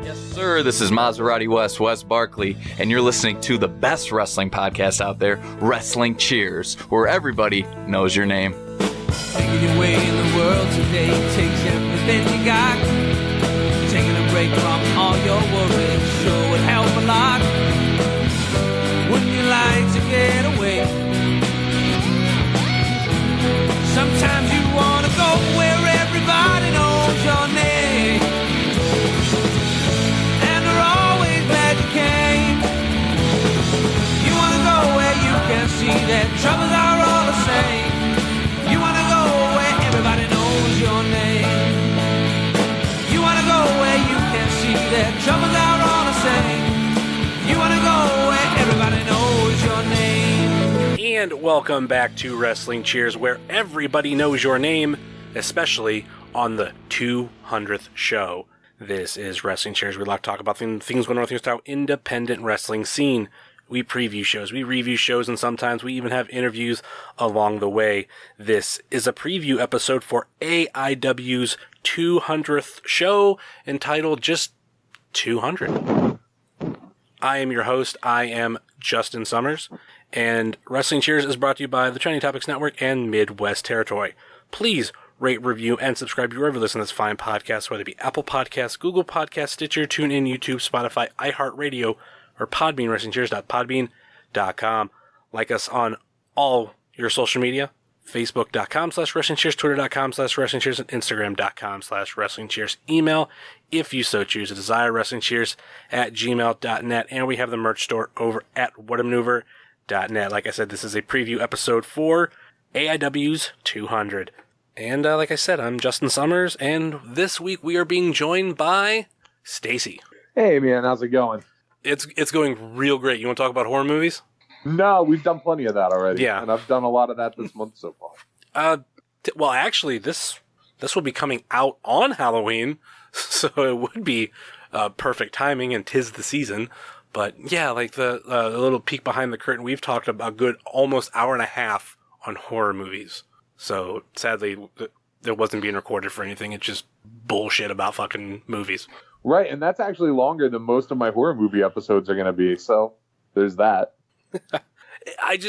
Yes, sir. This is Maserati Wes Barkley, and you're listening to the best wrestling podcast out there, Wrestling Cheers, where everybody knows your name. Making your way in the world today takes everything you got. Taking a break from all your worries sure would help a lot. Wouldn't you like to get away? Sometimes you want to go where everybody knows your name, and they're always glad you came. You want to go where you can see that troubles are all the same. You want to go where everybody knows your name. You want to go where you can see that troubles are all the same. You want to go where everybody knows your name. And welcome back to Wrestling Cheers, where everybody knows your name, especially on the 200th show. This is Wrestling Cheers. We like to talk about things going on with the independent wrestling scene. We preview shows, we review shows, and sometimes we even have interviews along the way. This is a preview episode for AIW's 200th show, entitled just 200. I am your host. I am Justin Summers, and Wrestling Cheers is brought to you by the Trending Topics Network and Midwest Territory. Please rate, review, and subscribe wherever you listen to this fine podcast, whether it be Apple Podcasts, Google Podcasts, Stitcher, TuneIn, YouTube, Spotify, iHeartRadio, or Podbean, WrestlingCheers.podbean.com. Like us on all your social media, Facebook.com/WrestlingCheers, Twitter.com/WrestlingCheers, and Instagram.com/WrestlingCheers. Email, if you so choose to desire, WrestlingCheers@gmail.net. And we have the merch store over at whatamaneuver.net. Like I said, this is a preview episode for AIW's 200. And like I said, I'm Justin Summers, and this week we are being joined by Stacy. Hey, man, how's it going? It's going real great. You want to talk about horror movies? No, we've done plenty of that already. Yeah. And I've done a lot of that this month so far. Well, actually, this will be coming out on Halloween, so it would be perfect timing, and 'tis the season. But yeah, like the little peek behind the curtain, we've talked about a good almost hour and a half on horror movies. So sadly, it wasn't being recorded for anything. It's just bullshit about fucking movies. Right, and that's actually longer than most of my horror movie episodes are going to be, so there's that. I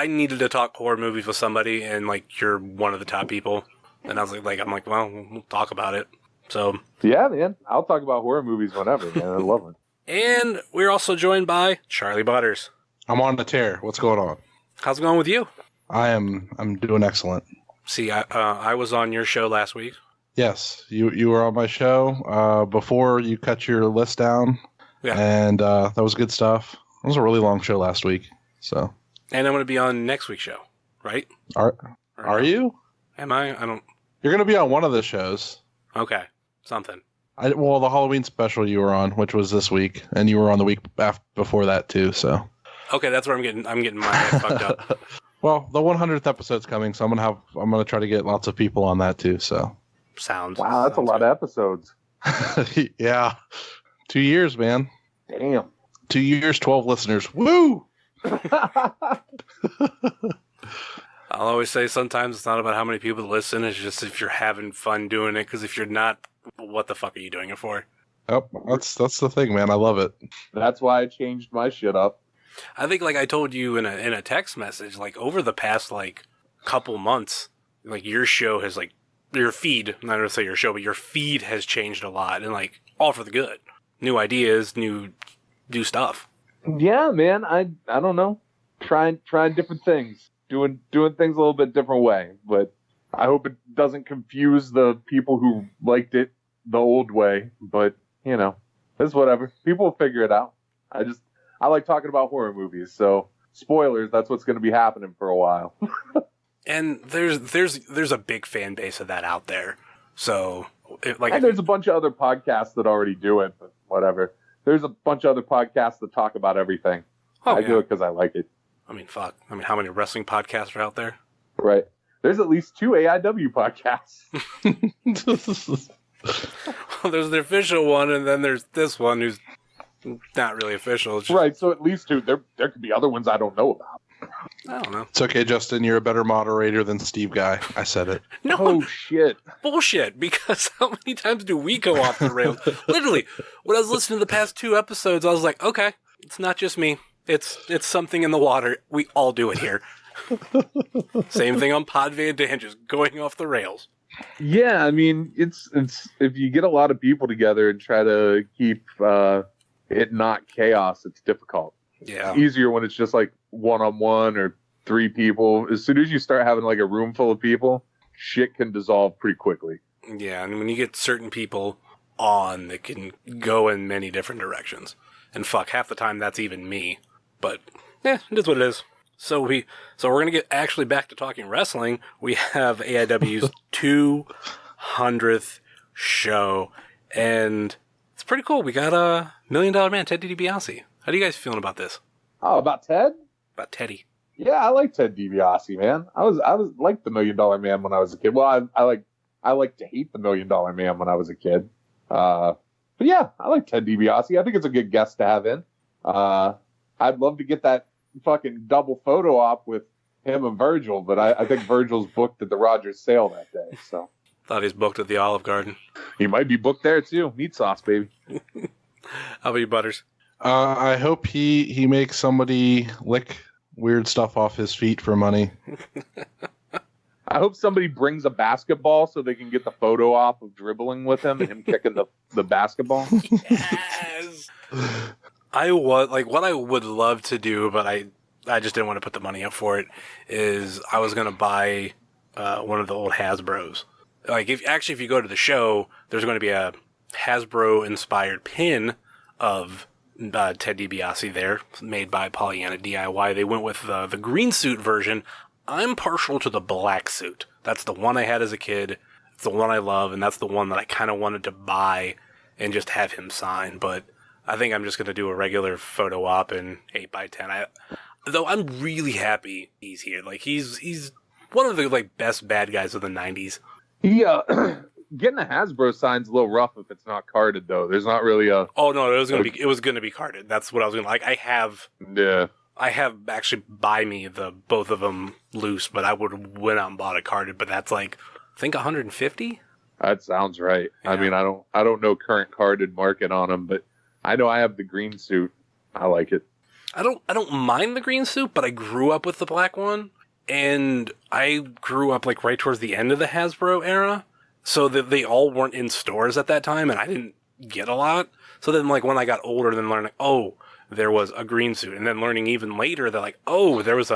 needed to talk horror movies with somebody, and like you're one of the top people, and I was like, well, we'll talk about it. So yeah, man, I'll talk about horror movies whenever, man. I love it. And we're also joined by Charly Butters. I'm on the tear. What's going on? How's it going with you? I'm doing excellent. See, I was on your show last week. Yes, you were on my show before you cut your list down. Yeah, and that was good stuff. It was a really long show last week. So. And I'm going to be on next week's show, right? Are you? Am I? I don't. You're going to be on one of the shows. Okay, something. Well, the Halloween special you were on, which was this week, and you were on the week before that too. So. Okay, that's where I'm getting my head fucked up. Well, the 100th episode's coming, so I'm gonna try to get lots of people on that too. So. Wow, that's a lot of episodes. Yeah, 2 years, man. Damn. 2 years, 12 listeners. Woo! I'll always say sometimes it's not about how many people listen. It's just if you're having fun doing it. Because if you're not, what the fuck are you doing it for? Yep, that's the thing, man. I love it. That's why I changed my shit up. I think, like I told you in a text message, like over the past like couple months, like your show has like your feed. I'm not gonna say your show, but your feed has changed a lot, and like all for the good. New ideas, new stuff. Yeah, man. I don't know. Trying different things. Doing things a little bit different way. But I hope it doesn't confuse the people who liked it the old way. But, you know, it's whatever. People will figure it out. I like talking about horror movies. So, spoilers, that's what's going to be happening for a while. And there's a big fan base of that out there. So, there's a bunch of other podcasts that already do it, but whatever. There's a bunch of other podcasts that talk about everything. I do it because I like it. I mean, fuck. I mean, how many wrestling podcasts are out there? Right. There's at least 2 AIW podcasts. Well, there's the official one, and then there's this one who's not really official. It's just... Right, so at least 2. There could be other ones I don't know about. I don't know. It's okay, Justin. You're a better moderator than Steve Guy. I said it. No, Oh shit! bullshit. Because how many times do we go off the rails? Literally, when I was listening to the past 2 episodes, I was like, okay, it's not just me. It's something in the water. We all do it here. Same thing on Podbean, Dan, just going off the rails. Yeah, I mean, it's if you get a lot of people together and try to keep it not chaos, it's difficult. Yeah. It's easier when it's just like 1-on-1 or 3 people. As soon as you start having like a room full of people, shit can dissolve pretty quickly. Yeah, and when you get certain people on, it can go in many different directions. And fuck, half the time that's even me. But yeah, it is what it is. So we're gonna get actually back to talking wrestling. We have AIW's 200th show, and it's pretty cool. We got a $1 Million Man, Ted DiBiase. How do you guys feeling about this? Oh, about Ted? About Teddy? Yeah, I like Ted DiBiase, man. I was like the $1 Million Man when I was a kid. Well, I like to hate the $1 Million Man when I was a kid. But yeah, I like Ted DiBiase. I think it's a good guest to have in. I'd love to get that fucking double photo op with him and Virgil, but I think Virgil's booked at the Rogers sale that day. So Thought he's booked at the Olive Garden. he might be booked there too. Meat sauce, baby. How about you, Butters? I hope he makes somebody lick weird stuff off his feet for money. I hope somebody brings a basketball so they can get the photo op of dribbling with him and him kicking the basketball. Yes. What I would love to do, but I just didn't want to put the money up for it, is I was going to buy one of the old Hasbros. Like, if you go to the show, there's going to be a Hasbro-inspired pin of Ted DiBiase there, made by Pollyanna DIY. They went with the green suit version. I'm partial to the black suit. That's the one I had as a kid. It's the one I love, and that's the one that I kind of wanted to buy and just have him sign. But I think I'm just going to do a regular photo op in 8x10. Though I'm really happy he's here. Like, he's one of the best bad guys of the 90s. He getting a Hasbro sign's a little rough if it's not carded though. There's not really a. Oh no, it was gonna be carded. That's what I was gonna like. I have actually by me the both of them loose, but I would have went out and bought it carded. But that's like, I think 150. That sounds right. Yeah. I mean, I don't know current carded market on them, but I know I have the green suit. I like it. I don't mind the green suit, but I grew up with the black one, and I grew up like right towards the end of the Hasbro era, so that they all weren't in stores at that time, and I didn't get a lot. So then, like, when I got older, then learning, oh, there was a green suit, and then learning even later that, like, oh, there was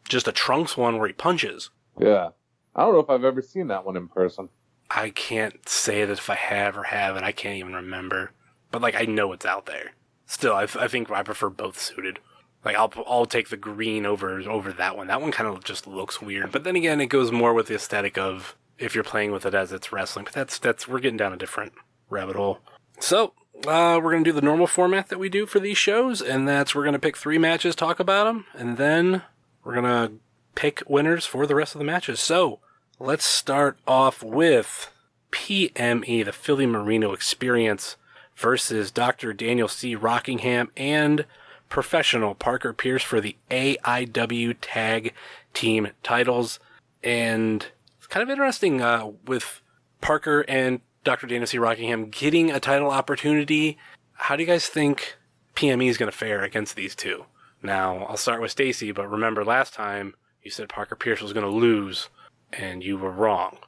just a Trunks one where he punches. Yeah, I don't know if I've ever seen that one in person. I can't say that if I have or haven't. I can't even remember, but like I know it's out there. Still, I think I prefer both suited. Like, I'll take the green over that one. That one kind of just looks weird. But then again, it goes more with the aesthetic of if you're playing with it as it's wrestling. But that's we're getting down a different rabbit hole. So, we're going to do the normal format that we do for these shows, and that's we're going to pick 3 matches, talk about them, and then we're going to pick winners for the rest of the matches. So, let's start off with PME, the Philly Marino Experience, versus Dr. Daniel C. Rockingham and Professional Parker Pierce for the AIW Tag Team titles. And it's kind of interesting with Parker and Dr. Daniel C. Rockingham getting a title opportunity. How do you guys think PME is going to fare against these two? Now, I'll start with Stacy, but remember last time you said Parker Pierce was going to lose, and you were wrong.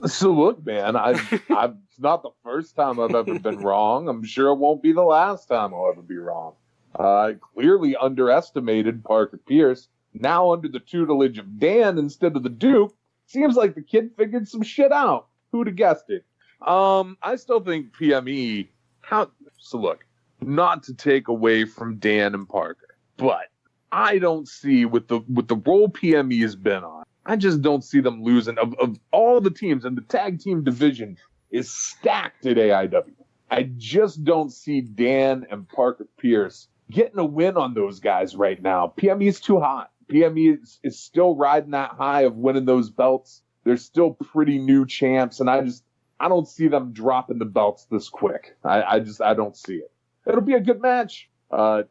So look, man, it's not the first time I've ever been wrong. I'm sure it won't be the last time I'll ever be wrong. I clearly underestimated Parker Pierce. Now under the tutelage of Dan instead of the Duke, seems like the kid figured some shit out. Who'd have guessed it? I still think PME. So look, not to take away from Dan and Parker, but I don't see with the role PME has been on. I just don't see them losing. Of all the teams, and the tag team division is stacked at AIW. I just don't see Dan and Parker Pierce getting a win on those guys right now. PME is too hot. PME is still riding that high of winning those belts. They're still pretty new champs, and I don't see them dropping the belts this quick. I don't see it. It'll be a good match. Dan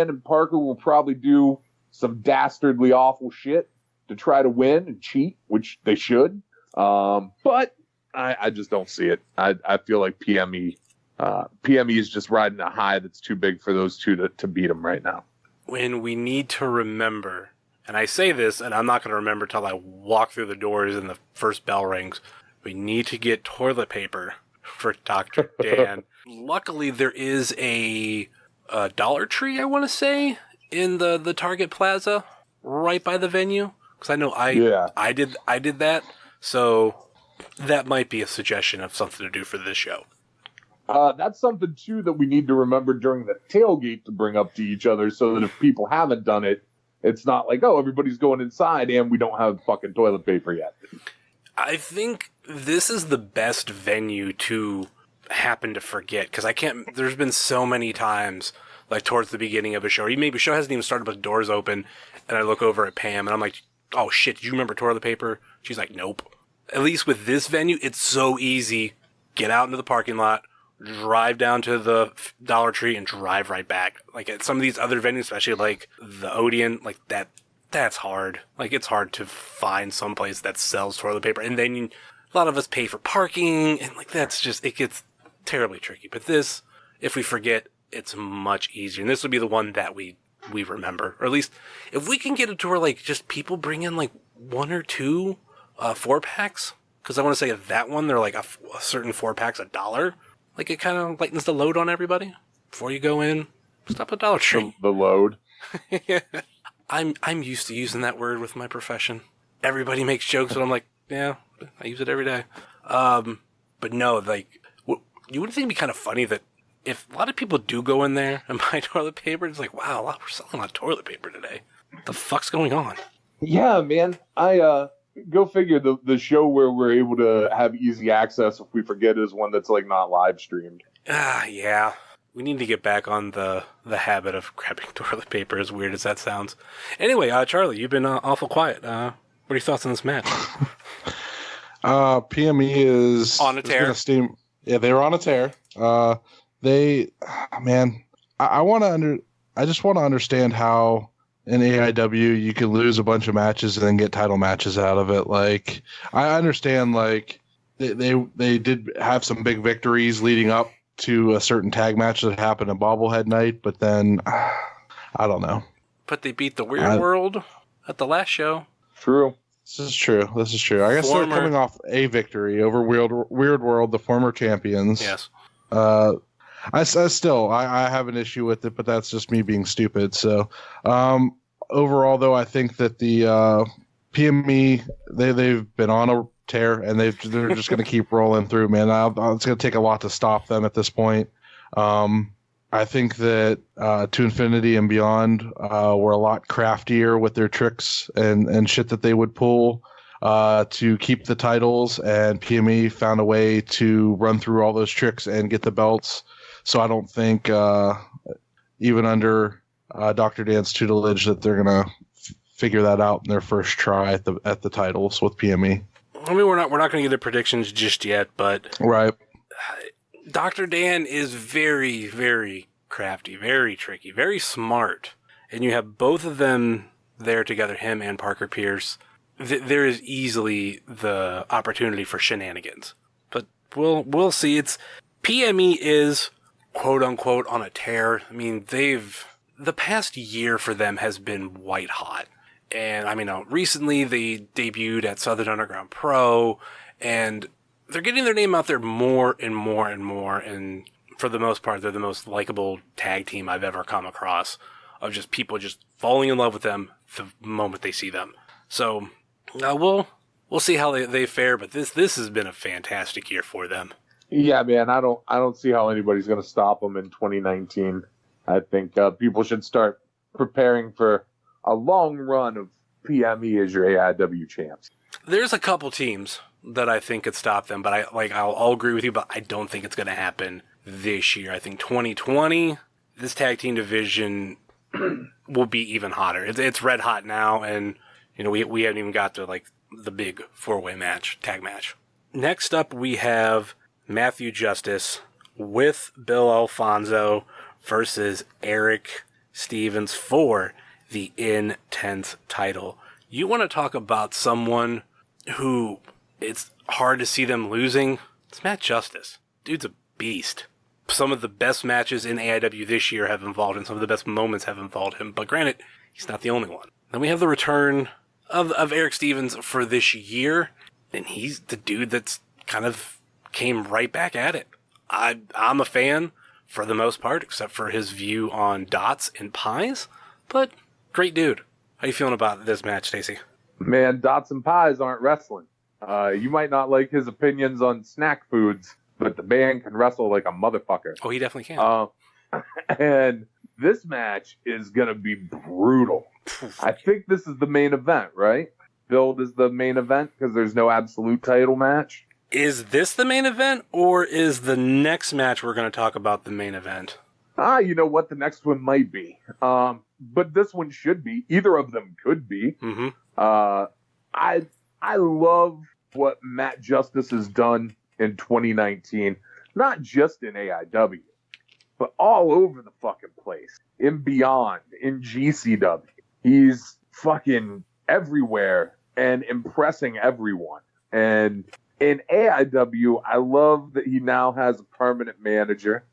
and Parker will probably do some dastardly awful shit to try to win and cheat, which they should. But I just don't see it. I feel like PME is just riding a high that's too big for those two to beat them right now. When we need to remember, and I say this, and I'm not going to remember till I walk through the doors and the first bell rings, we need to get toilet paper for Dr. Dan. Luckily, there is a Dollar Tree, I want to say, in the Target Plaza right by the venue. Because I know I did that. So that might be a suggestion of something to do for this show. That's something, too, that we need to remember during the tailgate to bring up to each other so that if people haven't done it, it's not like, oh, everybody's going inside and we don't have fucking toilet paper yet. I think this is the best venue to happen to forget, because there's been so many times, like towards the beginning of a show, or maybe a show hasn't even started but the door's open, and I look over at Pam and I'm like, oh shit, did you remember toilet paper? She's like, nope. At least with this venue, it's so easy. Get out into the parking lot, drive down to the Dollar Tree, and drive right back. Like at some of these other venues, especially like the Odeon, like that's hard. Like it's hard to find someplace that sells toilet paper, and then a lot of us pay for parking, and like it gets terribly tricky. But this, if we forget, it's much easier, and this would be the one that we remember, or at least if we can get it to where like just people bring in like 1 or 2 4-packs, because I want to say that one they're like a certain 4-pack's $1. Like it kind of lightens the load on everybody before you go in. Stop at Dollar Tree. The load. Yeah. I'm used to using that word with my profession. Everybody makes jokes, and I'm like, yeah, I use it every day. But no, like, you wouldn't think it'd be kind of funny that if a lot of people do go in there and buy toilet paper, it's like, wow, we're selling a lot of toilet paper today. What the fuck's going on? Yeah, man. Go figure, the show where we're able to have easy access, if we forget, is one that's like not live streamed. Yeah. We need to get back on the habit of grabbing toilet paper, as weird as that sounds. Anyway, Charlie, you've been awful quiet. What are your thoughts on this match? PME is on a tear. Yeah, they were on a tear. I just want to understand how in AIW you can lose a bunch of matches and then get title matches out of it. Like, I understand, like, they did have some big victories leading up to a certain tag match that happened at Bobblehead Night, but then I don't know. But they beat the Weird World at the last show. True. This is true. I guess they're coming off a victory over Weird World, the former champions. Yes. I still have an issue with it, but that's just me being stupid. So, overall, though, I think that the PME they've been on a tear, and they're just going to keep rolling through, man. It's going to take a lot to stop them at this point. I think that To Infinity and Beyond were a lot craftier with their tricks and shit that they would pull to keep the titles, and PME found a way to run through all those tricks and get the belts. So I don't think even under Dr. Dan's tutelage that they're going to figure that out in their first try at the titles with PME. I mean, we're not going to get the predictions just yet, but right. Dr. Dan is very, very crafty, very tricky, very smart, and you have both of them there together, him and Parker Pierce. There is easily the opportunity for shenanigans, but we'll see. It's PME is quote unquote on a tear. I mean, the past year for them has been white hot. And I mean, recently they debuted at Southern Underground Pro, and they're getting their name out there more and more and more. And for the most part, they're the most likable tag team I've ever come across, of just people just falling in love with them the moment they see them. So we'll see how they fare, but this has been a fantastic year for them. Yeah, man, I don't see how anybody's going to stop them in 2019. I think people should start preparing for a long run of PME as your AIW champs. There's a couple teams that I think could stop them, but I'll agree with you, but I don't think it's going to happen this year. I think 2020, this tag team division will be even hotter. It's red hot now, and we haven't even got to like the big 4-way tag match. Next up, we have Matthew Justice with Bill Alfonso versus Eric Stevens for the Intense title. You want to talk about someone who it's hard to see them losing? It's Matt Justice. Dude's a beast. Some of the best matches in AIW this year have involved him. Some of the best moments have involved him. But granted, he's not the only one. Then we have the return of Eric Stevens for this year. And he's the dude that's kind of came right back at it. I'm a fan for the most part, except for his view on dots and pies. But great dude. How you feeling about this match, Stacy? Man, dots and pies aren't wrestling. You might not like his opinions on snack foods, but the man can wrestle like a motherfucker. Oh, he definitely can. And this match is going to be brutal. I think this is the main event, right? Billed is the main event because there's no absolute title match. Is this the main event, or is the next match we're going to talk about the main event? You know what? The next one might be. But this one should be. Either of them could be. Mm-hmm. I love what Matt Justice has done in 2019. Not just in AIW, but all over the fucking place. In Beyond, in GCW. He's fucking everywhere and impressing everyone. And in AIW, I love that he now has a permanent manager.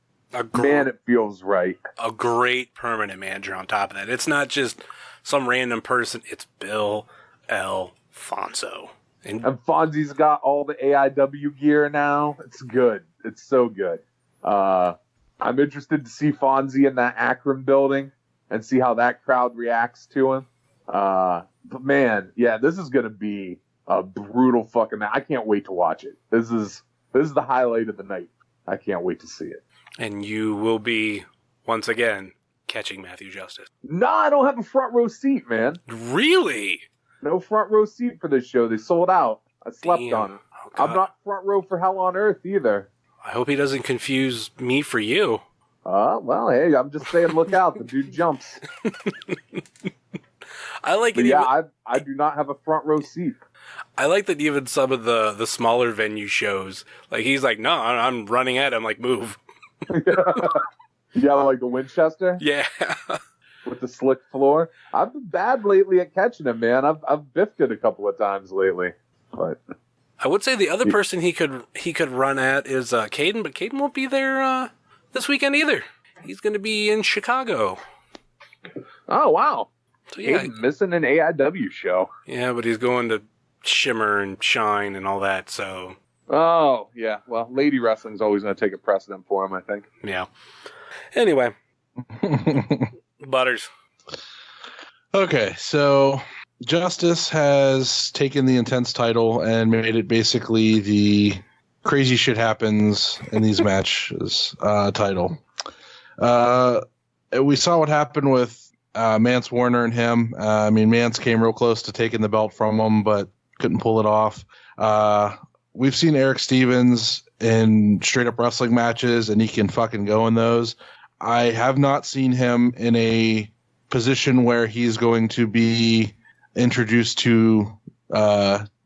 Man, it feels right. A great permanent manager on top of that. It's not just some random person. It's Bill Alfonso. And Fonzie's got all the AIW gear now. It's good. It's so good. I'm interested to see Fonzie in that Akron building and see how that crowd reacts to him. But man, yeah, this is going to be a brutal fucking match. I can't wait to watch it. This is the highlight of the night. I can't wait to see it. And you will be, once again, catching Matthew Justice. No, I don't have a front row seat, man. Really? No front row seat for this show. They sold out. I slept on it. Oh, I'm not front row for Hell on Earth either. I hope he doesn't confuse me for you. Well, hey, I'm just saying, look out. The dude jumps. I like But it. yeah, I do not have a front row seat. I like that even some of the smaller venue shows, like he's like, no, I'm running at him, like, move. Yeah, like the Winchester? Yeah. With the slick floor. I've been bad lately at catching him, man. I've biffed it a couple of times lately. But I would say the other person he could run at is Caden, but Caden won't be there this weekend either. He's going to be in Chicago. oh wow. So yeah, He's missing an AIW show. yeah, but he's going to Shimmer and Shine and all that. So Oh, yeah. Well, lady wrestling's always going to take a precedent for him, I think. yeah. Anyway, Butters. Okay, so Justice has taken the Intense title and made it basically the crazy shit happens in these matches title. We saw what happened with Mance Warner and him. I mean, Mance came real close to taking the belt from him, but couldn't pull it off. We've seen Eric Stevens in straight up wrestling matches, and he can fucking go in those. I have not seen him in a position where he's going to be introduced to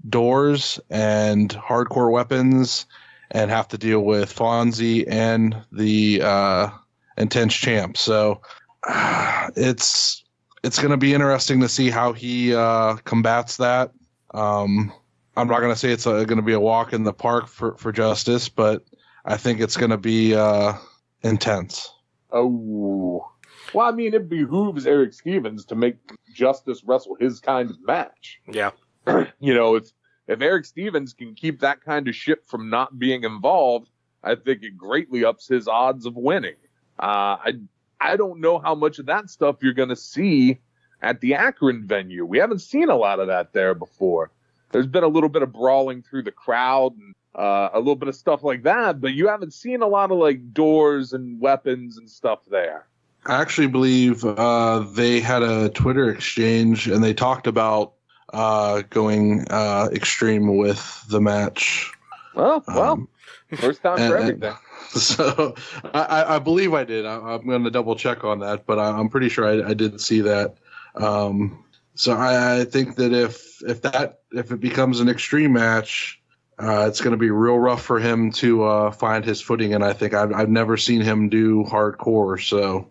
doors and hardcore weapons and have to deal with Fonzie and the Intense champ. So it's going to be interesting to see how he combats that. I'm not going to say it's going to be a walk in the park for Justice, but I think it's going to be intense. Oh. Well, I mean, it behooves Eric Stevens to make Justice wrestle his kind of match. Yeah. You know, if Eric Stevens can keep that kind of shit from not being involved, I think it greatly ups his odds of winning. I don't know how much of that stuff you're going to see at the Akron venue. We haven't seen a lot of that there before. There's been a little bit of brawling through the crowd and a little bit of stuff like that, but you haven't seen a lot of like doors and weapons and stuff there. I actually believe they had a Twitter exchange and they talked about going extreme with the match. Well, first time for everything. So I believe I did. I'm going to double check on that, but I'm pretty sure I did see that. So I think that if it becomes an extreme match, it's going to be real rough for him to find his footing. And I think I've never seen him do hardcore. So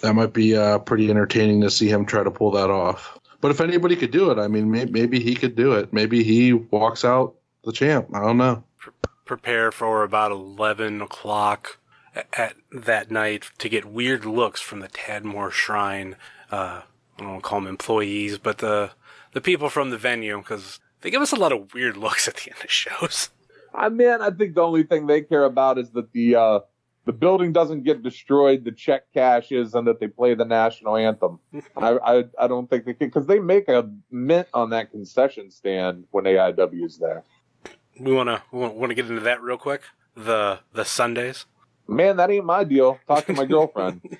That might be pretty entertaining to see him try to pull that off. But if anybody could do it, I mean, maybe he could do it. Maybe he walks out the champ. I don't know. Prepare for about 11 o'clock at that night to get weird looks from the Tadmor Shrine. I don't want to call them employees, but the people from the venue, because they give us a lot of weird looks at the end of shows. I think the only thing they care about is that the building doesn't get destroyed, the check cashes, and that they play the national anthem. I don't think they can, because they make a mint on that concession stand when AIW is there. We want to get into that real quick. The Sundays. Man, that ain't my deal. Talk to my girlfriend.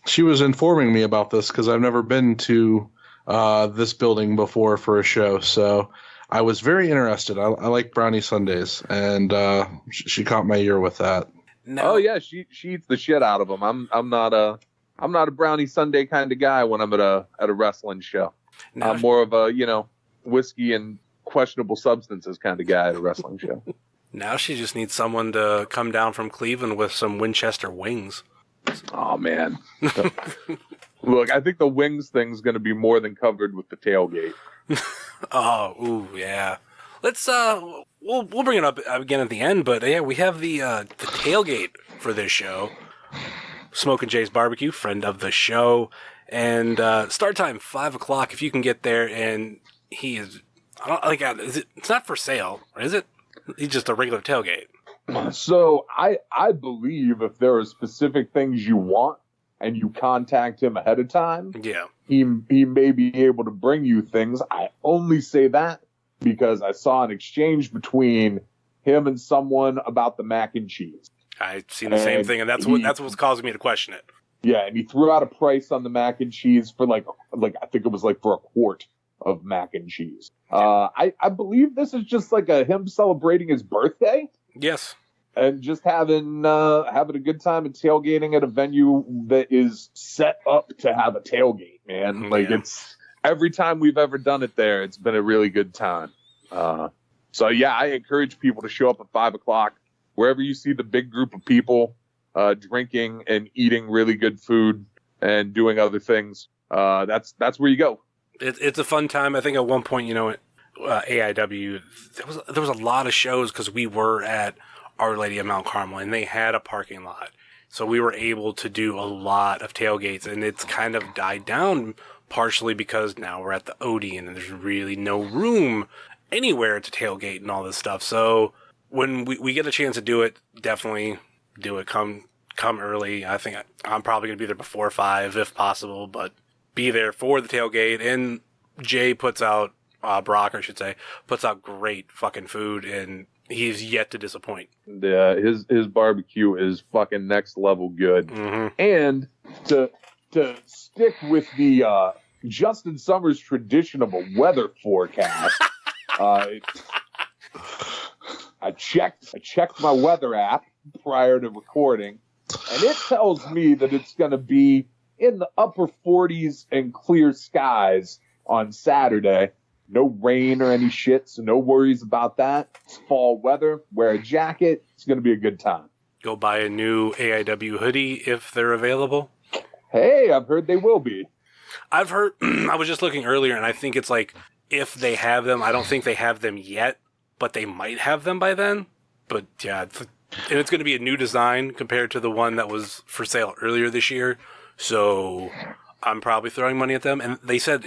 She was informing me about this because I've never been to this building before for a show, so I was very interested. I like brownie sundaes, and she caught my ear with that. No. Oh yeah, she eats the shit out of them. I'm not a brownie sundae kind of guy when I'm at a wrestling show. No. I'm more of a whiskey and questionable substances kind of guy at a wrestling show. Now she just needs someone to come down from Cleveland with some Winchester wings. Oh man, look, I think the wings thing's going to be more than covered with the tailgate. Oh, ooh, yeah. Let's we'll bring it up again at the end, but yeah, we have the tailgate for this show. Smokin' Jay's Barbecue, friend of the show, and start time 5 o'clock if you can get there. And he is, it's not for sale, is it? He's just a regular tailgate. So I believe if there are specific things you want and you contact him ahead of time, yeah, he may be able to bring you things. I only say that because I saw an exchange between him and someone about the mac and cheese. I've seen the same thing, and that's what's causing me to question it. Yeah, and he threw out a price on the mac and cheese for like I think it was like for a quart of mac and cheese. I believe this is just like him celebrating his birthday. Yes. And just having a good time and tailgating at a venue that is set up to have a tailgate, man. Like it's every time we've ever done it there, it's been a really good time. So yeah, I encourage people to show up at 5 o'clock wherever you see the big group of people drinking and eating really good food and doing other things. That's where you go. It's a fun time. I think at one point, AIW, there was a lot of shows because we were at Our Lady of Mount Carmel and they had a parking lot. So we were able to do a lot of tailgates, and it's kind of died down partially because now we're at the Odeon and there's really no room anywhere to tailgate and all this stuff. So when we get a chance to do it, definitely do it. Come early. I think I'm probably going to be there before 5 if possible, but be there for the tailgate. And Jay puts out, Brock, I should say, puts out great fucking food, and he's yet to disappoint. Yeah, his barbecue is fucking next level good. Mm-hmm. And to stick with the Justin Summers tradition of a weather forecast, I checked my weather app prior to recording, and it tells me that it's going to be in the upper 40s and clear skies on Saturday. No rain or any shit, so no worries about that. It's fall weather. Wear a jacket. It's going to be a good time. Go buy a new AIW hoodie if they're available. Hey, I've heard they will be. I've heard, I was just looking earlier, and I think it's like, if they have them, I don't think they have them yet, but they might have them by then. But yeah, it's going to be a new design compared to the one that was for sale earlier this year. So I'm probably throwing money at them. And they said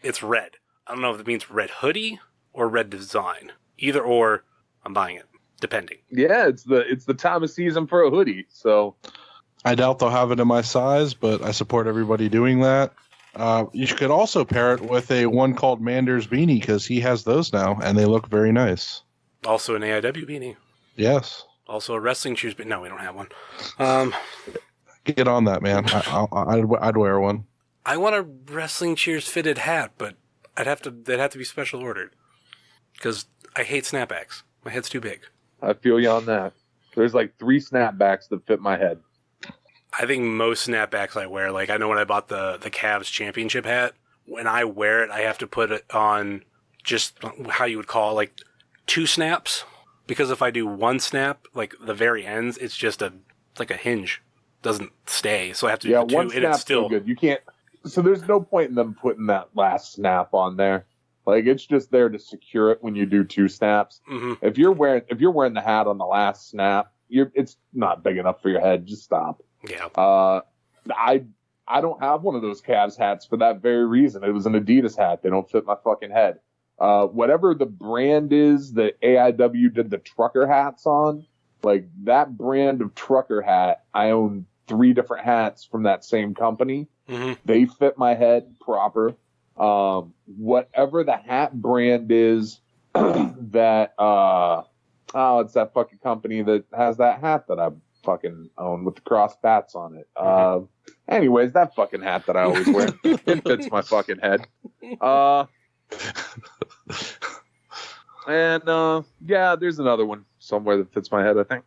it's red. I don't know if it means red hoodie or red design. Either or, I'm buying it, depending. Yeah, it's the time of season for a hoodie. So I doubt they'll have it in my size, but I support everybody doing that. You could also pair it with one called Mander's beanie, because he has those now, and they look very nice. Also an AIW beanie. Yes. Also a wrestling shoes, but no, we don't have one. Get on that, man. I'd wear one. I want a Wrestling Cheers fitted hat, but they'd have to be special ordered, because I hate snapbacks. My head's too big. I feel you on that. There's like 3 snapbacks that fit my head. I think most snapbacks I wear, like I know when I bought the Cavs championship hat, when I wear it, I have to put it on just how you would call it, like 2 snaps. Because if I do 1 snap, like the very ends, it's just like a hinge. doesn't stay, so I have to do the two, one and snap's it's still so good. You can't. So there's no point in them putting that last snap on there. Like, it's just there to secure it when you do 2 snaps. Mhm. If you're wearing the hat on the last snap, it's not big enough for your head. Just stop. Yeah. I don't have one of those Cavs hats for that very reason. It was an Adidas hat. They don't fit my fucking head. Whatever the brand is that AIW did the trucker hats on, like that brand of trucker hat, I own 3 different hats from that same company. Mm-hmm. They fit my head proper. Whatever the hat brand is that, it's that fucking company that has that hat that I fucking own with the cross bats on it. Anyways, that fucking hat that I always wear, it fits my fucking head. And there's another one somewhere that fits my head, I think.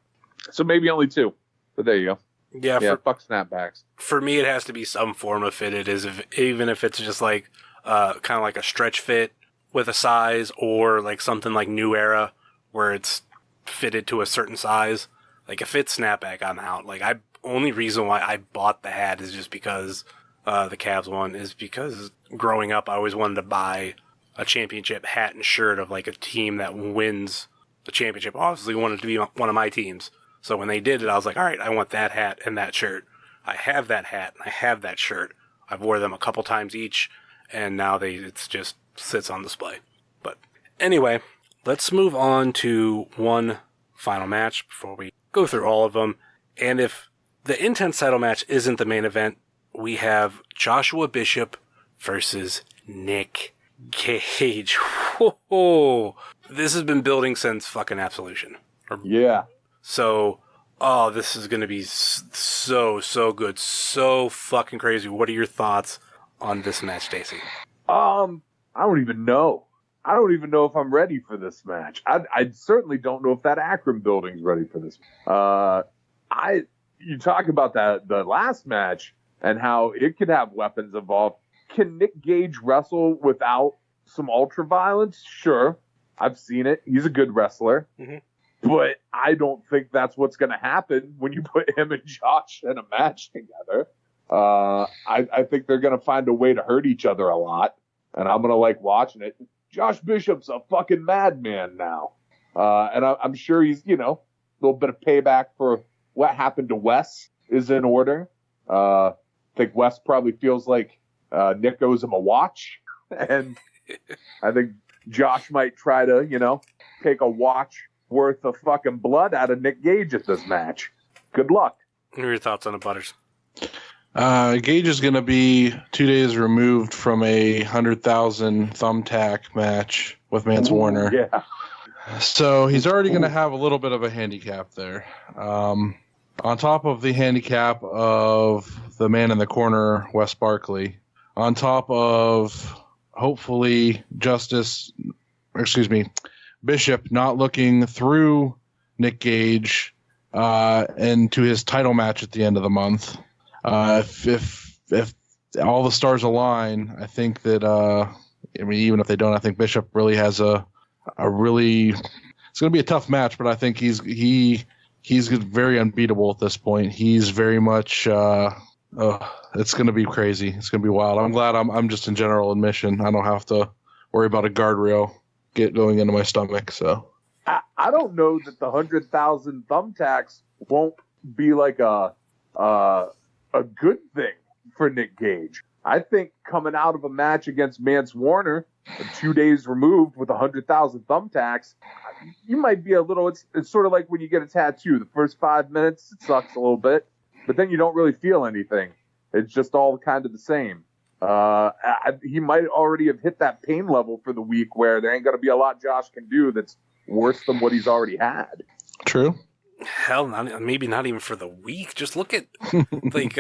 So maybe only 2, but there you go. Yeah, fuck snapbacks. For me, it has to be some form of fitted, even if it's just like kind of like a stretch fit with a size, or like something like New Era where it's fitted to a certain size. Like if it's snapback, I'm out. Like only reason why I bought the hat is just because the Cavs one is because growing up I always wanted to buy a championship hat and shirt of like a team that wins the championship. Obviously wanted to be one of my teams. So when they did it, I was like, all right, I want that hat and that shirt. I have that hat and I have that shirt. I've wore them a couple times each, and now it's just sits on display. But anyway, let's move on to one final match before we go through all of them. And if the Intense title match isn't the main event, we have Joshua Bishop versus Nick Gage. Whoa. This has been building since fucking Absolution. Yeah. So, this is going to be so good. So fucking crazy. What are your thoughts on this match, Stacy? I don't even know. I don't even know if I'm ready for this match. I certainly don't know if that Akron building's ready for this. You talk about the last match and how it could have weapons involved. Can Nick Gage wrestle without some ultra violence? Sure. I've seen it. He's a good wrestler. Mm-hmm. But I don't think that's what's going to happen when you put him and Josh in a match together. I think they're going to find a way to hurt each other a lot. And I'm going to like watching it. Josh Bishop's a fucking madman now. And I'm sure he's, a little bit of payback for what happened to Wes is in order. I think Wes probably feels like Nick owes him a watch. And I think Josh might try to, take a watch worth of fucking blood out of Nick Gage at this match. Good luck. What are your thoughts on it, Butters? Gage is going to be 2 days removed from a 100,000 thumbtack match with Mance Warner. Yeah. So he's already going to have a little bit of a handicap there. On top of the handicap of the man in the corner, Wes Barkley, on top of hopefully Bishop not looking through Nick Gage into his title match at the end of the month. If all the stars align, I think that even if they don't, I think Bishop really has a really. It's going to be a tough match, but I think he's very unbeatable at this point. He's very much. It's going to be crazy. It's going to be wild. I'm glad I'm just in general admission. I don't have to worry about a guardrail going into my stomach. So I don't know that the 100,000 thumbtacks won't be like a good thing for Nick Gage. I think coming out of a match against Mance Warner, 2 days removed with 100,000 thumbtacks, you might be a little. It's sort of like when you get a tattoo. The first 5 minutes it sucks a little bit, but then you don't really feel anything. It's just all kind of the same. He might already have hit that pain level for the week where there ain't going to be a lot Josh can do that's worse than what he's already had. True. Hell, maybe not even for the week. Just look at like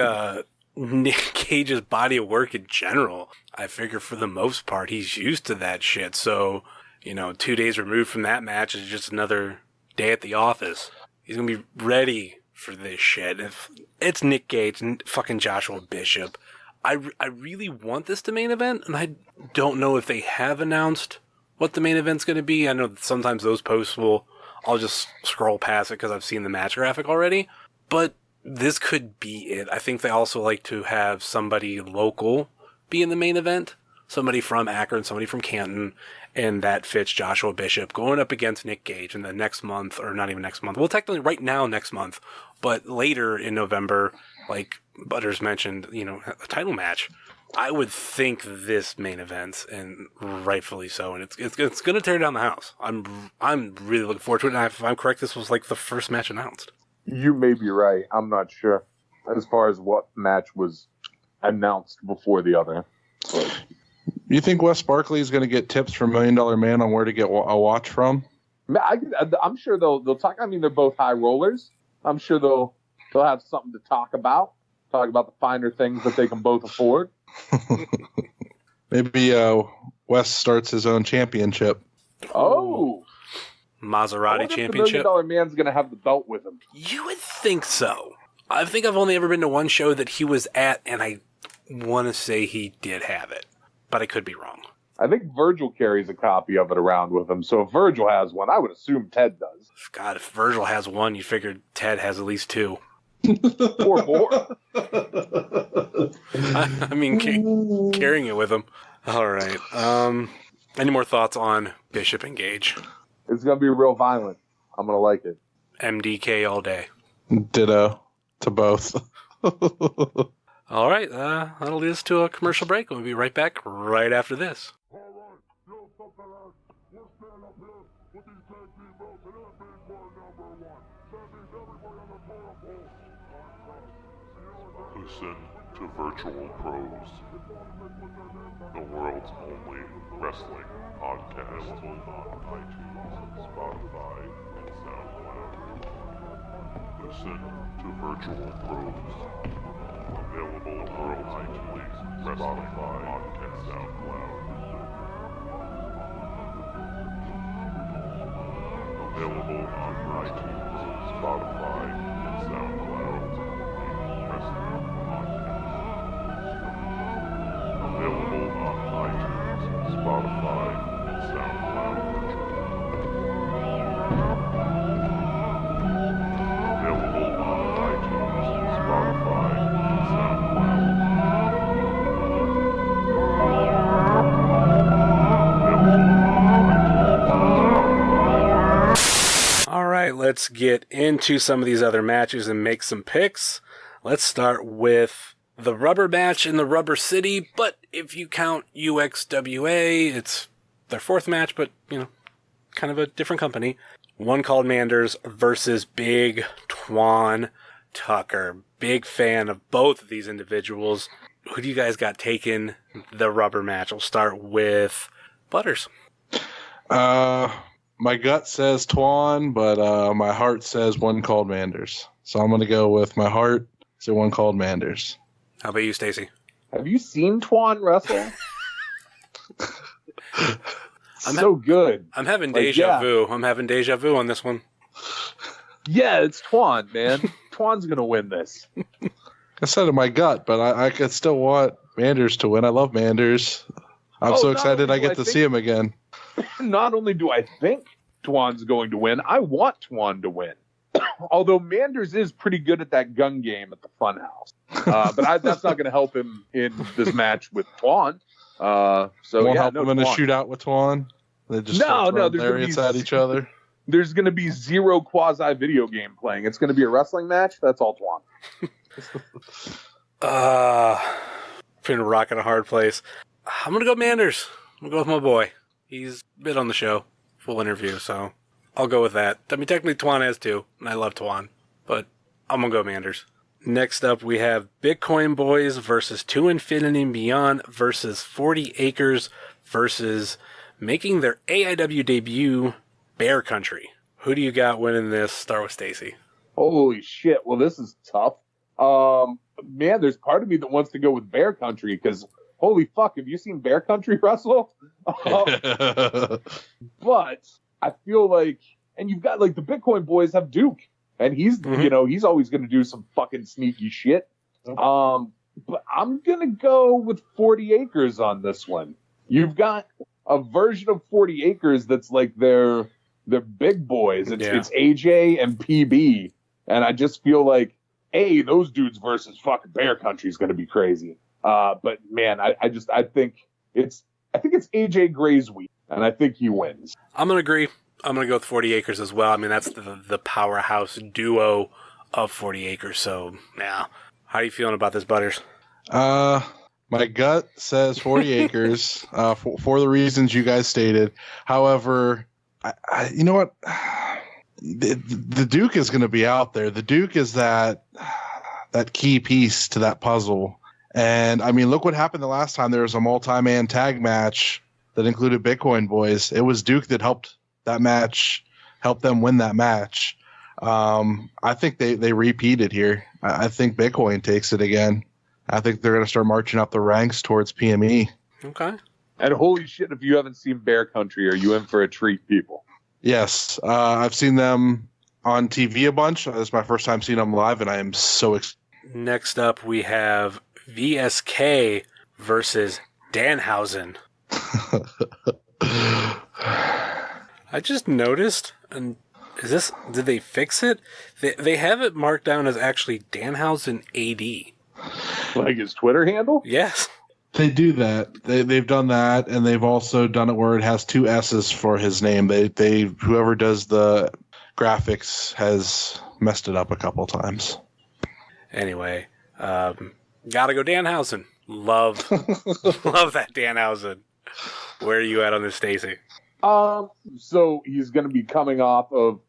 Nick Cage's body of work in general. I figure for the most part he's used to that shit. So 2 days removed from that match is just another day at the office. He's gonna be ready for this shit. If it's Nick Gage and fucking Joshua Bishop. I really want this to main event, and I don't know if they have announced what the main event's going to be. I know that sometimes those posts I'll just scroll past it because I've seen the match graphic already. But this could be it. I think they also like to have somebody local be in the main event. Somebody from Akron, somebody from Canton, and that fits Joshua Bishop going up against Nick Gage in the next month, or not even next month. Well, technically right now next month, but later in November, like Butters mentioned, a title match. I would think this main event, and rightfully so, and it's going to tear down the house. I'm really looking forward to it. And if I'm correct, this was like the first match announced. You may be right. I'm not sure as far as what match was announced before the other. But You think Wes Barkley is going to get tips from $1 Million Man on where to get a watch from? I'm sure they'll talk. I mean, they're both high rollers. I'm sure they'll have something to talk about. Talk about the finer things that they can both afford. Maybe Wes starts his own championship. Oh, Maserati championship. The $1 Million Man's going to have the belt with him. You would think so. I think I've only ever been to one show that he was at, and I want to say he did have it, but I could be wrong. I think Virgil carries a copy of it around with him. So if Virgil has one, I would assume Ted does. God, if Virgil has one, you figured Ted has at least two. Or more. I mean, carrying it with him. All right. Any more thoughts on Bishop and Gage? It's going to be real violent. I'm going to like it. MDK all day. Ditto to both. All right. That'll lead us to a commercial break. We'll be right back right after this. Listen to Virtual Pros, the world's only wrestling podcast. On iTunes, Spotify, and SoundCloud. Listen to Virtual Pros, available on world's only wrestling podcast, and SoundCloud. Available on iTunes, Spotify, and SoundCloud. Available on iTunes, Spotify, and SoundCloud. Available on iTunes, Spotify, and SoundCloud. All right, let's get into some of these other matches and make some picks. Let's start with the rubber match in the Rubber City, but if you count UXWA, it's their fourth match, but, kind of a different company. One Called Manders versus Big Twan Tucker. Big fan of both of these individuals. Who do you guys got taking the rubber match? We'll start with Butters. My gut says Twan, but my heart says One Called Manders. So I'm going to go with my heart, so One Called Manders. How about you, Stacy? Have you seen Twan wrestle? So good. I'm having deja vu. I'm having deja vu on this one. Yeah, it's Twan, man. Twan's going to win this. I said in my gut, but I could still want Manders to win. I love Manders. I'm so excited I get to see him again. Not only do I think Twan's going to win, I want Twan to win. Although Manders is pretty good at that gun game at the Funhouse. But that's not going to help him in this match with Twan. Won't help him in a shootout with Twan? They just lariats at each other? There's going to be zero quasi-video game playing. It's going to be a wrestling match. That's all Twan. Been rocking a hard place. I'm going to go Manders. I'm going to go with my boy. He's been on the show, full interview, so I'll go with that. I mean, technically Twan has too, and I love Twan, but I'm going to go Manders. Next up, we have Bitcoin Boys versus To Infinity and Beyond versus 40 Acres versus making their AIW debut, Bear Country. Who do you got winning this? Start with Stacy. Holy shit. Well, this is tough. Man, there's part of me that wants to go with Bear Country because holy fuck, have you seen Bear Country wrestle? But I feel like, and you've got like the Bitcoin Boys have Duke, and he's he's always going to do some fucking sneaky shit. But I'm going to go with 40 Acres on this one. You've got a version of 40 Acres that's like their big boys. It's AJ and PB, and I just feel like those dudes versus fucking Bear Country is going to be crazy. But man, I think it's AJ Gray's week, and I think he wins. I'm going to agree. I'm going to go with 40 Acres as well. I mean, that's the powerhouse duo of 40 Acres. So, yeah. How are you feeling about this, Butters? My gut says 40 Acres for the reasons you guys stated. However, you know what? The Duke is going to be out there. The Duke is that key piece to that puzzle. And, I mean, look what happened the last time there was a multi-man tag match that included Bitcoin Boys. It was Duke that helped them win that match. I think they repeated here. I think Bitcoin takes it again. I think they're going to start marching up the ranks towards PME. Okay. And holy shit, if you haven't seen Bear Country, are you in for a treat, people? Yes. I've seen them on TV a bunch. This is my first time seeing them live, and I am so excited. Next up, we have VSK versus Danhausen. I just noticed, and did they fix it? They have it marked down as actually Danhausen AD. Like his Twitter handle? Yes. They do that. They've done that, and they've also done it where it has two S's for his name. They whoever does the graphics has messed it up a couple times. Anyway, gotta go Danhausen. Love that Danhausen. Where are you at on this, Stacy? So he's going to be coming off of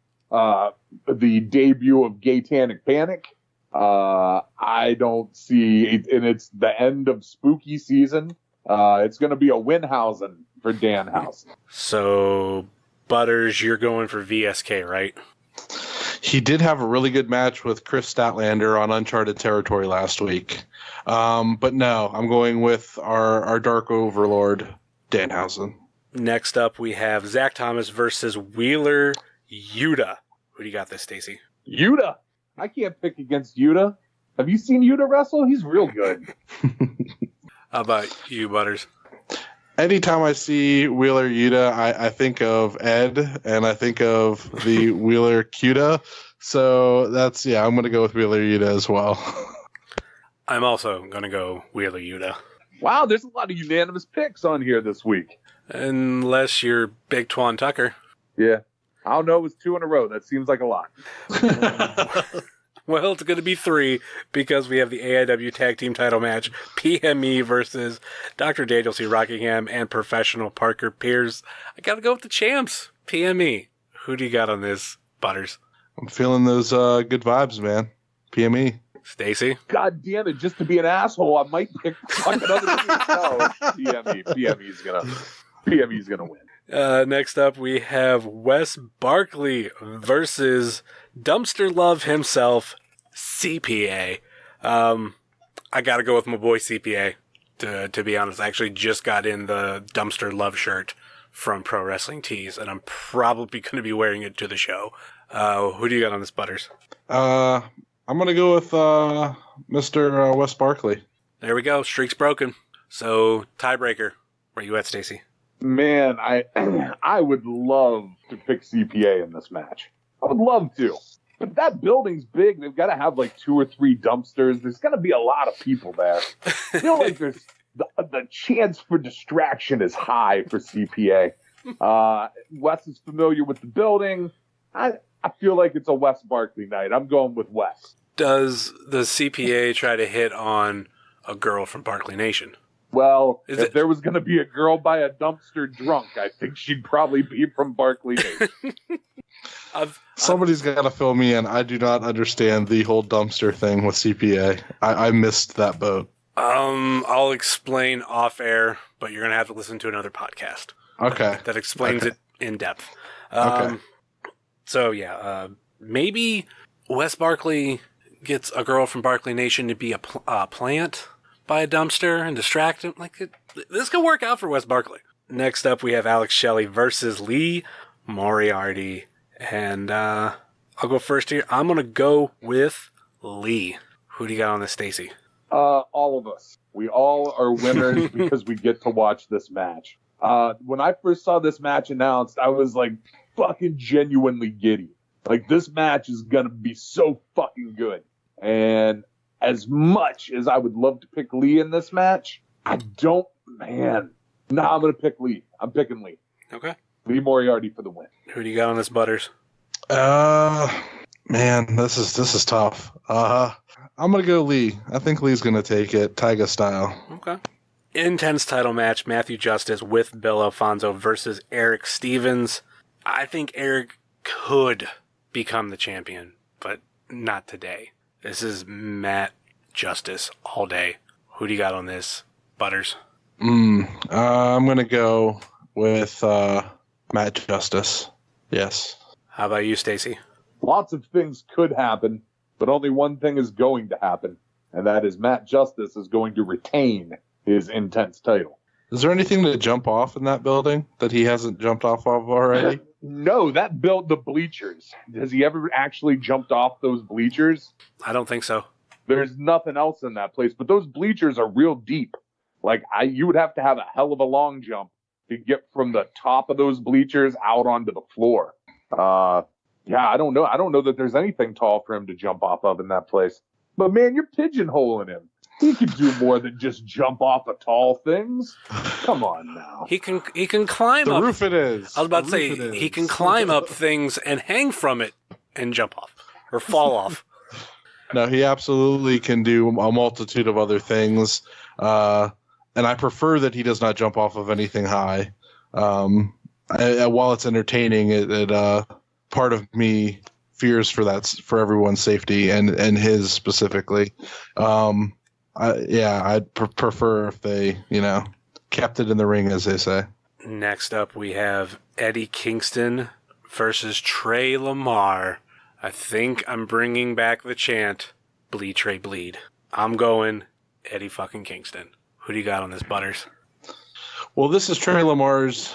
the debut of Gatanic Panic. I don't see, and it's the end of spooky season. It's going to be a Winhausen for Danhausen. So, Butters, you're going for VSK, right? He did have a really good match with Chris Statlander on Uncharted Territory last week. But no, I'm going with our Dark Overlord, Danhausen. Next up, we have Zach Thomas versus Wheeler Yuta. Who do you got this, Stacy? Yuta. I can't pick against Yuta. Have you seen Yuta wrestle? He's real good. How about you, Butters? Anytime I see Wheeler Yuta, I think of Ed, and I think of the Wheeler Cuta. So I'm going to go with Wheeler Yuta as well. I'm also going to go Wheeler Yuta. Wow, there's a lot of unanimous picks on here this week. Unless you're Big Twan Tucker. Yeah. I don't know, it was 2 in a row. That seems like a lot. Well, it's going to be 3 because we have the AIW Tag Team title match, PME versus Dr. Daniel C. Rockingham and Professional Parker Pierce. I got to go with the champs, PME. Who do you got on this, Butters? I'm feeling those good vibes, man. PME. Stacy? God damn it, just to be an asshole, I might pick fucking other team. No, PME's gonna win. Next up, we have Wes Barkley versus Dumpster Love himself, CPA. I gotta go with my boy CPA, to be honest. I actually just got in the Dumpster Love shirt from Pro Wrestling Tees, and I'm probably going to be wearing it to the show. Who do you got on this, Butters? I'm going to go with Mr. Wes Barkley. There we go. Streak's broken. So, tiebreaker. Where you at, Stacy? Man, I would love to pick CPA in this match. I would love to. But that building's big. They've got to have like 2 or 3 dumpsters. There's going to be a lot of people there. I feel like there's the chance for distraction is high for CPA. Wes is familiar with the building. I feel like it's a Wes Barkley night. I'm going with Wes. Does the CPA try to hit on a girl from Barkley Nation? Well, if there was going to be a girl by a dumpster drunk, I think she'd probably be from Barkley Nation. Somebody's got to fill me in. I do not understand the whole dumpster thing with CPA. I missed that boat. I'll explain off air, but you're going to have to listen to another podcast. Okay. That explains it in depth. Okay. So, yeah, maybe Wes Barkley gets a girl from Barkley Nation to be a plant by a dumpster and distract him. This could work out for Wes Barkley. Next up, we have Alex Shelley versus Lee Moriarty. And I'll go first here. I'm going to go with Lee. Who do you got on this, Stacy? All of us. We all are winners because we get to watch this match. When I first saw this match announced, I was like fucking genuinely giddy. Like, this match is going to be so fucking good. And as much as I would love to pick Lee in this match, I don't, man. No, I'm going to pick Lee. I'm picking Lee. Okay. Lee Moriarty for the win. Who do you got on this, Butters? Man, this is tough. I'm gonna go Lee. I think Lee's gonna take it, Tyga style. Okay. Intense title match, Matthew Justice with Bill Alfonso versus Eric Stevens. I think Eric could become the champion, but not today. This is Matt Justice all day. Who do you got on this, Butters? I'm gonna go with Matt Justice. Yes. How about you, Stacy? Lots of things could happen, but only one thing is going to happen, and that is Matt Justice is going to retain his Intense title. Is there anything to jump off in that building that he hasn't jumped off of already? No, that built the bleachers. Has he ever actually jumped off those bleachers? I don't think so. There's nothing else in that place, but those bleachers are real deep. Like, you would have to have a hell of a long jump to get from the top of those bleachers out onto the floor. Yeah, I don't know. I don't know that there's anything tall for him to jump off of in that place. But man, you're pigeonholing him. He can do more than just jump off of tall things. Come on now. He can climb The up. roof it is. I was about The to say roof it he is. can climb up things and hang from it and jump off or fall off. No, he absolutely can do a multitude of other things. And I prefer that he does not jump off of anything high. While it's entertaining, it part of me fears for everyone's safety and his specifically. I'd prefer if they, kept it in the ring, as they say. Next up, we have Eddie Kingston versus Trey Lamar. I think I'm bringing back the chant, bleed, Trey, bleed. I'm going Eddie fucking Kingston. Who do you got on this, Butters? Well, this is Trey Lamar's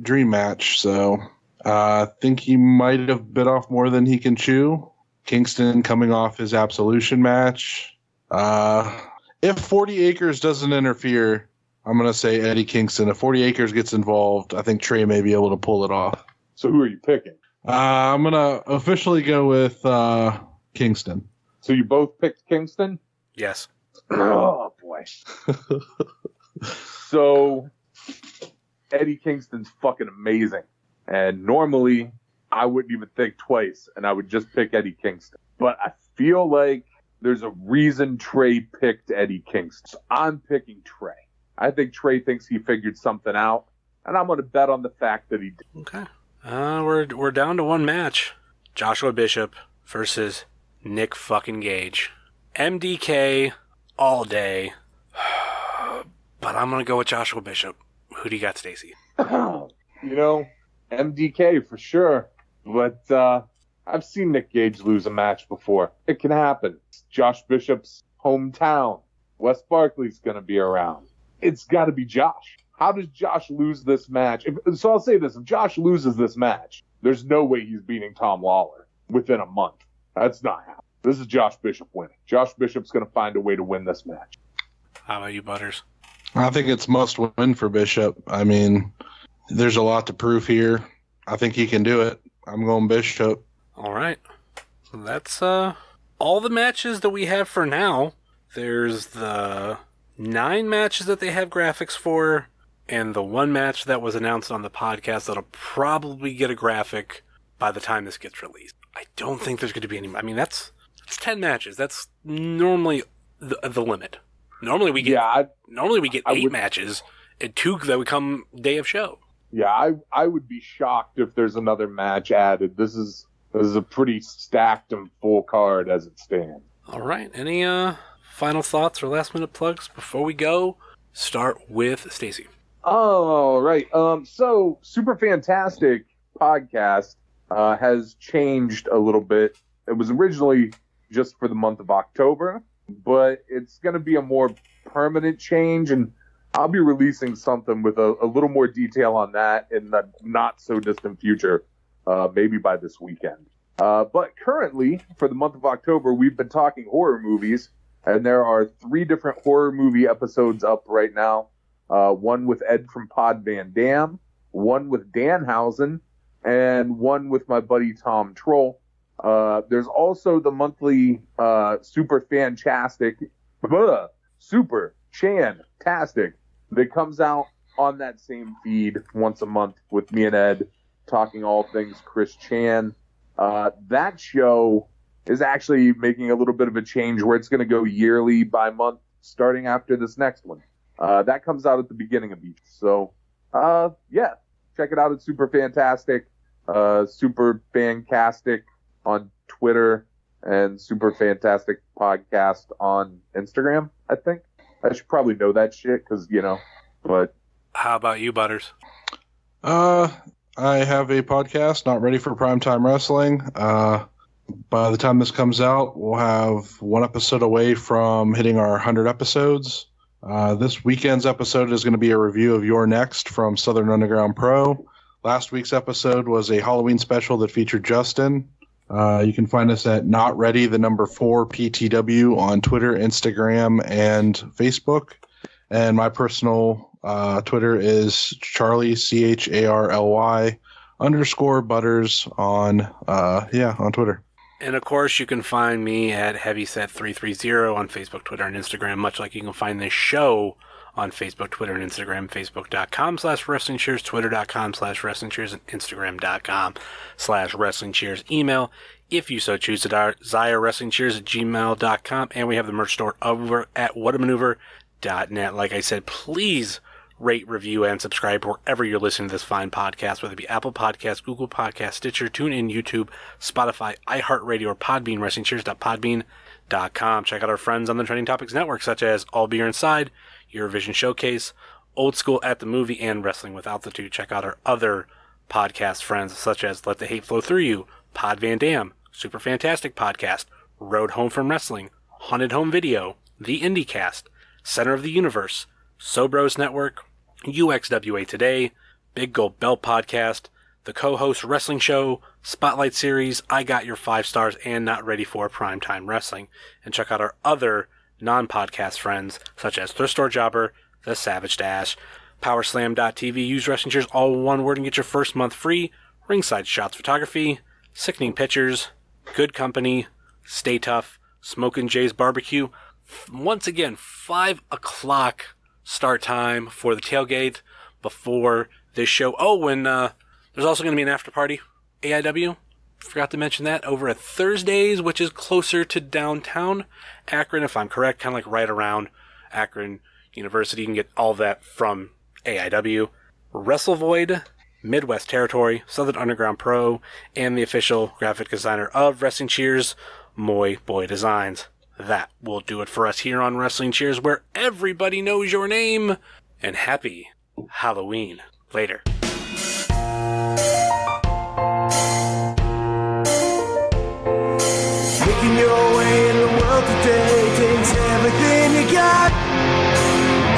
dream match, so I think he might have bit off more than he can chew. Kingston coming off his Absolution match. If 40 Acres doesn't interfere, I'm going to say Eddie Kingston. If 40 Acres gets involved, I think Trey may be able to pull it off. So who are you picking? I'm going to officially go with Kingston. So you both picked Kingston? Yes. Oh, boy. So Eddie Kingston's fucking amazing. And normally I wouldn't even think twice, and I would just pick Eddie Kingston. But I feel like there's a reason Trey picked Eddie Kingston. So I'm picking Trey. I think Trey thinks he figured something out, and I'm going to bet on the fact that he did. Okay. We're down to one match. Joshua Bishop versus Nick fucking Gage. MDK all day. But I'm going to go with Joshua Bishop. Who do you got, Stacy? MDK for sure. But I've seen Nick Gage lose a match before. It can happen. It's Josh Bishop's hometown. Wes Barkley's going to be around. It's got to be Josh. How does Josh lose this match? So I'll say this. If Josh loses this match, there's no way he's beating Tom Lawler within a month. That's not happening. This is Josh Bishop winning. Josh Bishop's going to find a way to win this match. How about you, Butters? I think it's must win for Bishop. I mean, there's a lot to prove here. I think he can do it. I'm going Bishop. All right. That's all the matches that we have for now. There's the 9 matches that they have graphics for, and the 1 match that was announced on the podcast that'll probably get a graphic by the time this gets released. I don't think there's going to be any. I mean, that's 10 matches. That's normally the limit. Normally we get 8 matches and 2 that would come day of show. Yeah, I would be shocked if there's another match added. This is a pretty stacked and full card as it stands. All right. Any final thoughts or last minute plugs before we go? Start with Stacy. All right. So Super Fantastic podcast has changed a little bit. It was originally just for the month of October, but it's going to be a more permanent change, and I'll be releasing something with a little more detail on that in the not so distant future, maybe by this weekend. But currently, for the month of October, we've been talking horror movies, and there are 3 different horror movie episodes up right now. One with Ed from Pod Van Dam, one with Danhausen, and one with my buddy Tom Troll. There's also the monthly Super Fantastic that comes out on that same feed once a month with me and Ed talking all things Chris Chan. That show is actually making a little bit of a change where it's going to go yearly by month starting after this next one. That comes out at the beginning of each. So, yeah, check it out at Super Fantastic, Super Fantastic on Twitter, and Super Fantastic Podcast on Instagram, I think. I should probably know that shit because, but... How about you, Butters? I have a podcast, Not Ready for Primetime Wrestling. By the time this comes out, we'll have one episode away from hitting our 100 episodes. This weekend's episode is going to be a review of Your Next from Southern Underground Pro. Last week's episode was a Halloween special that featured Justin. You can find us at Not Ready, the number 4 PTW on Twitter, Instagram, and Facebook. And my personal Twitter is Charly, CHARLY _Butters on Twitter. And of course, you can find me at Heavyset330 on Facebook, Twitter, and Instagram, much like you can find this show on Facebook, Twitter, and Instagram, Facebook.com/WrestlingCheers, Twitter.com/WrestlingCheers, and Instagram.com/WrestlingCheers. Email, if you so choose, at ZiaWrestlingCheers@gmail.com. And we have the merch store over at whatamaneuver.net. Like I said, please rate, review, and subscribe wherever you're listening to this fine podcast, whether it be Apple Podcasts, Google Podcasts, Stitcher, TuneIn, YouTube, Spotify, iHeartRadio, or Podbean, WrestlingCheers.podbean.com. Check out our friends on the Trending Topics Network, such as All Beer Inside, Eurovision Showcase, Old School at the Movie, and Wrestling with Altitude. Check out our other podcast friends, such as Let the Hate Flow Through You, Pod Van Dam, Super Fantastic Podcast, Road Home from Wrestling, Haunted Home Video, The IndieCast, Center of the Universe, Sobros Network, UXWA Today, Big Gold Belt Podcast, the co-host Wrestling Show, Spotlight Series, I Got Your 5 Stars, and Not Ready for Primetime Wrestling. And check out our other non-podcast friends, such as Thrift Store Jobber, The Savage Dash, PowerSlam.tv, use Wrestling Cheers all one word and get your first month free, Ringside Shots Photography, Sickening Pictures, Good Company, Stay Tough, Smokin' Jay's Barbecue. Once again, 5 o'clock start time for the tailgate before this show. Oh, and there's also going to be an after party, AIW. Forgot to mention that, over at Thursdays, which is closer to downtown Akron, if I'm correct, kind of like right around Akron University. You can get all that from AIW. WrestleVoid, Midwest Territory, Southern Underground Pro, and the official graphic designer of Wrestling Cheers, Moy Boy Designs. That will do it for us here on Wrestling Cheers, where everybody knows your name. And happy Halloween. Later. Making your way in the world today takes everything you got.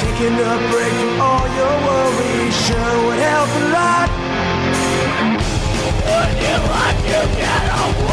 Taking a break from all your worries sure would help a lot. Would you like to get away?